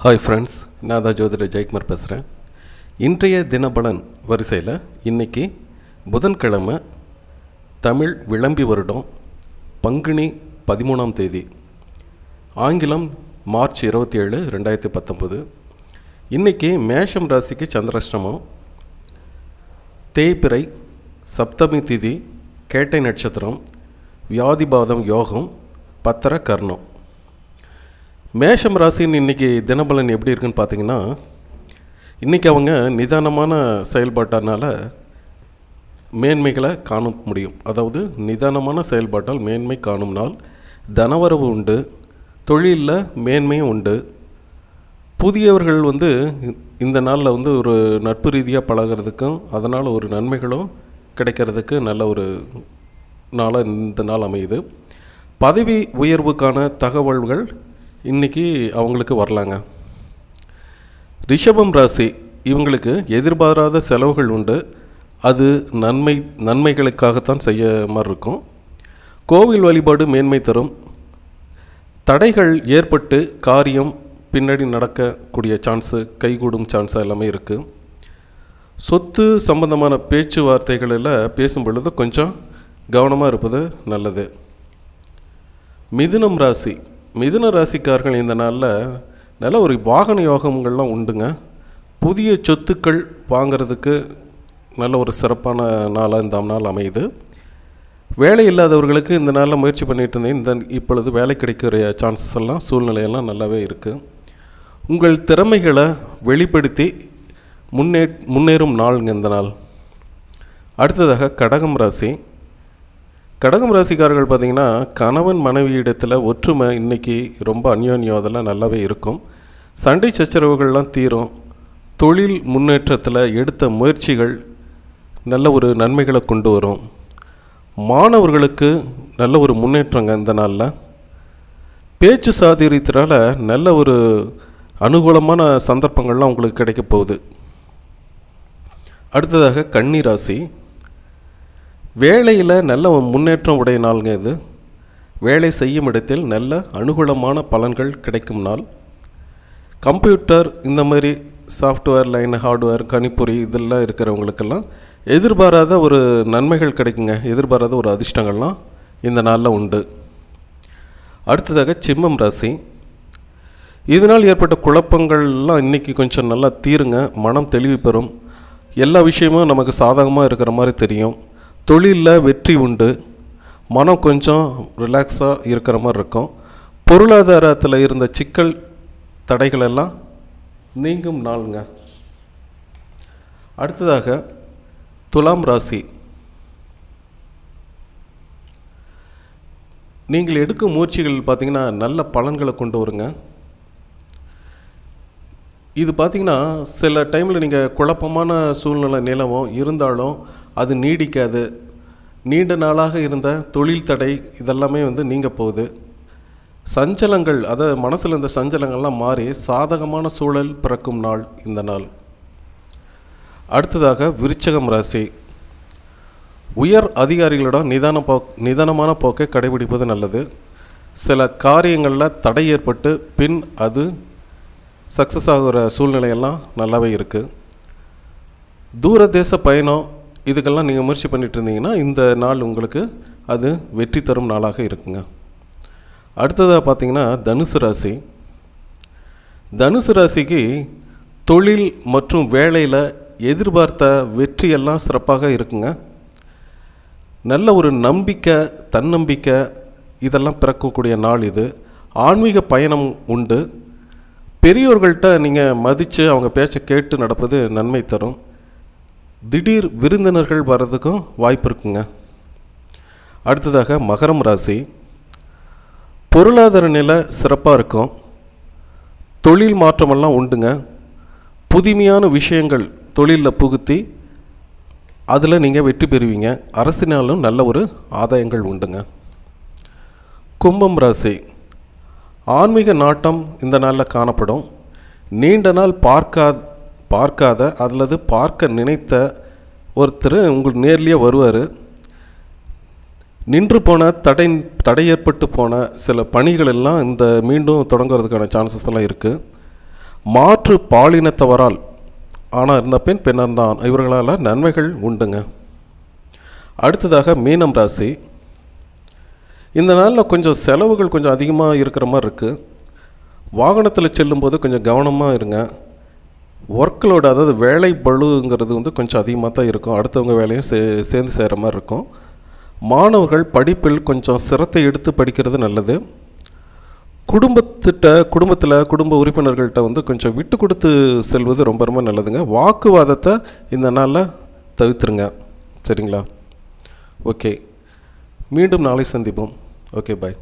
Hi friends, நான் தான் ஜோதிடர் ஜெயக்குமார் பேசுகிறேன். இன்றைய தினபலன் வரிசையில் இன்றைக்கி புதன்கிழமை, தமிழ் விளம்பி வருடம் பங்குனி 13ஆம் தேதி, ஆங்கிலம் மார்ச் 27, 2019. இன்றைக்கி மேஷம் ராசிக்கு சந்திராஷ்டமம், தேய்பிறை, சப்தமி திதி, கேட்டை நட்சத்திரம், வியாதிபாதம் யோகம், பத்திர கர்ணம். மேஷம் ராசின்னு இன்றைக்கி தினபலன் எப்படி இருக்குன்னு பார்த்தீங்கன்னா, இன்றைக்கி அவங்க நிதானமான செயல்பாட்டானால் மேன்மைகளை காண முடியும். அதாவது நிதானமான செயல்பாட்டால் மேன்மை காணும் நாள். தனவரவு உண்டு, தொழிலில் மேன்மையும் உண்டு. புதியவர்கள் இந்த நாளில் ஒரு நட்பு ரீதியாக பழகிறதுக்கும் அதனால் ஒரு நன்மைகளும் கிடைக்கிறதுக்கு நல்ல ஒரு நாளாக இந்த நாள் அமையுது. பதவி உயர்வுக்கான தகவல்கள் இன்றைக்கி அவங்களுக்கு வரலாங்க. ரிஷபம் ராசி, இவங்களுக்கு எதிர்பாராத செலவுகள் உண்டு. அது நன்மைகளுக்காகத்தான் செய்ய மாதிரி இருக்கும். கோவில் வழிபாடு மேன்மை தரும். தடைகள் ஏற்பட்டு காரியம் பின்னாடி நடக்கக்கூடிய சான்ஸு, கைகூடும் சான்ஸு எல்லாமே இருக்குது. சொத்து சம்பந்தமான பேச்சுவார்த்தைகளில் பேசும் பொழுது கொஞ்சம் கவனமாக இருப்பது நல்லது. மிதுனம் ராசி, மிதுன ராசிக்காரர்கள் இந்த நாளில் நல்ல ஒரு வாகன யோகங்கள்லாம் உண்டுங்க. புதிய சொத்துக்கள் வாங்கிறதுக்கு நல்ல ஒரு சிறப்பான நாளாக இந்த நாள் அமையுது. வேலை இல்லாதவர்களுக்கு இந்த நாளில் முயற்சி பண்ணிகிட்டு இருந்தேன். இப்பொழுது வேலை கிடைக்கிற சான்சஸ் எல்லாம், சூழ்நிலையெல்லாம் நல்லாவே இருக்குது. உங்கள் திறமைகளை வெளிப்படுத்தி முன்னேறும் நாளுங்க இந்த நாள். அடுத்ததாக கடகம் ராசி. கடகம் ராசிக்காரர்கள் பார்த்திங்கன்னா, கணவன் மனைவியிடத்தில் ஒற்றுமை இன்றைக்கி ரொம்ப அந்யோன்யம் அதெல்லாம் நல்லாவே இருக்கும். சண்டை சச்சரவுகள்லாம் தீரும். தொழில் முன்னேற்றத்தில் எடுத்த முயற்சிகள் நல்ல ஒரு நன்மைகளை கொண்டு வரும். மாணவர்களுக்கு நல்ல ஒரு முன்னேற்றங்க இந்த நாளில். பேச்சு சாதுரியத்தினால் நல்ல ஒரு அனுகூலமான சந்தர்ப்பங்கள்லாம் உங்களுக்கு கிடைக்க போகுது. அடுத்ததாக கன்னி ராசி. வேலையில் நல்ல முன்னேற்றம் உடைய நாளுங்க இது. வேலை செய்யும் இடத்தில் நல்ல அனுகூலமான பலன்கள் கிடைக்கும் நாள். கம்ப்யூட்டர் இந்த மாதிரி சாஃப்ட்வேர் லைன், ஹார்ட்வேர், கணிப்பொறி இதெல்லாம் இருக்கிறவங்களுக்கெல்லாம் எதிர்பாராத ஒரு நன்மைகள் கிடைக்குங்க. எதிர்பாராத ஒரு அதிர்ஷ்டங்கள்லாம் இந்த நாளில் உண்டு. அடுத்ததாக சிம்மம் ராசி. இதனால் ஏற்பட்ட குழப்பங்கள்லாம் இன்றைக்கி கொஞ்சம் நல்லா தீருங்க. மனம் தெளிவு பெறும். எல்லா விஷயமும் நமக்கு சாதகமாக இருக்கிற மாதிரி தெரியும். தொழிலில் வெற்றி உண்டு. மனம் கொஞ்சம் ரிலாக்ஸாக இருக்கிற மாதிரி இருக்கும். பொருளாதாரத்தில் இருந்த சிக்கல் தடைகளெல்லாம் நீங்கும் நாளுங்க. அடுத்ததாக துலாம் ராசி. நீங்கள் எடுக்கும் முயற்சிகள் பார்த்திங்கன்னா நல்ல பலன்களை கொண்டு வருங்க. இது பார்த்திங்கன்னா சில டைமில் நீங்கள் குழப்பமான சூழ்நிலை நிலவும் இருந்தாலும் அது நீடிக்காது. நீண்ட நாளாக இருந்த தொழில் தடை இதெல்லாமே நீங்க போகுது. சஞ்சலங்கள், அதை மனசில் இருந்த சஞ்சலங்கள்லாம் மாறி சாதகமான சூழல் பிறக்கும் நாள் இந்த நாள். அடுத்ததாக விருச்சகம் ராசி. உயர் அதிகாரிகளிடம் நிதானமான போக்கை கடைபிடிப்பது நல்லது. சில காரியங்களில் தடை ஏற்பட்டு பின் அது சக்ஸஸ் ஆகிற சூழ்நிலையெல்லாம் நல்லாவே இருக்குது. தூரதேச பயணம் இதுக்கெல்லாம் நீங்கள் முயற்சி பண்ணிகிட்டு இருந்தீங்கன்னா இந்த நாள் உங்களுக்கு அது வெற்றி தரும் நாளாக இருக்குங்க. அடுத்ததாக பார்த்திங்கன்னா தனுசு ராசி. தனுசு ராசிக்கு தொழில் மற்றும் வேலையில் எதிர்பார்த்த வெற்றியெல்லாம் சிறப்பாக இருக்குங்க. நல்ல ஒரு நம்பிக்கை, தன்னம்பிக்கை இதெல்லாம் பிறக்கக்கூடிய நாள் இது. ஆன்மீக பயணம் உண்டு. பெரியோர்கள்ட்ட நீங்கள் மதித்து அவங்க பேச்சை கேட்டு நடப்பது நன்மை தரும். திடீர் விருந்தினர்கள் வர்றதுக்கும் வாய்ப்பு இருக்குங்க. அடுத்ததாக மகரம் ராசி. பொருளாதார நிலை சிறப்பாக இருக்கும். தொழில் மாற்றமெல்லாம் உண்டுங்க. புதுமையான விஷயங்கள் தொழிலில் புகுத்தி அதில் நீங்கள் வெற்றி பெறுவீங்க. அரசினாலும் நல்ல ஒரு ஆதாயங்கள் உண்டுங்க. கும்பம் ராசி. ஆன்மீக நாட்டம் இந்த நாளில் காணப்படும். நீண்ட நாள் பார்க்காத அல்லது பார்க்க நினைத்த ஒருத்தர் உங்களுக்கு நேர்லேயே வருவார். நின்று போன தடை ஏற்பட்டு போன சில பணிகள் எல்லாம் இந்த மீண்டும் தொடங்குறதுக்கான சான்சஸ் எல்லாம் இருக்குது. மாற்று பாலினத்தவரால் ஆணாக இருந்த பெண், பெண்ணாக இருந்த ஆண், இவர்களால் நன்மைகள் உண்டுங்க. அடுத்ததாக மீனம் ராசி. இந்த நாளில் கொஞ்சம் செலவுகள் கொஞ்சம் அதிகமாக இருக்கிற மாதிரி இருக்குது. வாகனத்தில் செல்லும்போது கொஞ்சம் கவனமாக இருங்க. ஒர்க்லோடு, அதாவது வேலை பளுங்கிறது கொஞ்சம் அதிகமாக தான் இருக்கும். அடுத்தவங்க வேலையும் சேர்ந்து செய்கிற மாதிரி இருக்கும். மாணவர்கள் படிப்பில் கொஞ்சம் சிரத்தை எடுத்து படிக்கிறது நல்லது. குடும்ப உறுப்பினர்கள்ட்ட கொஞ்சம் விட்டு கொடுத்து செல்வது ரொம்ப ரொம்ப நல்லதுங்க. வாக்குவாதத்தை இந்த நாளில் தவிர்த்துருங்க. சரிங்களா? ஓகே, மீண்டும் நாளை சந்திப்போம். ஓகே, பாய்.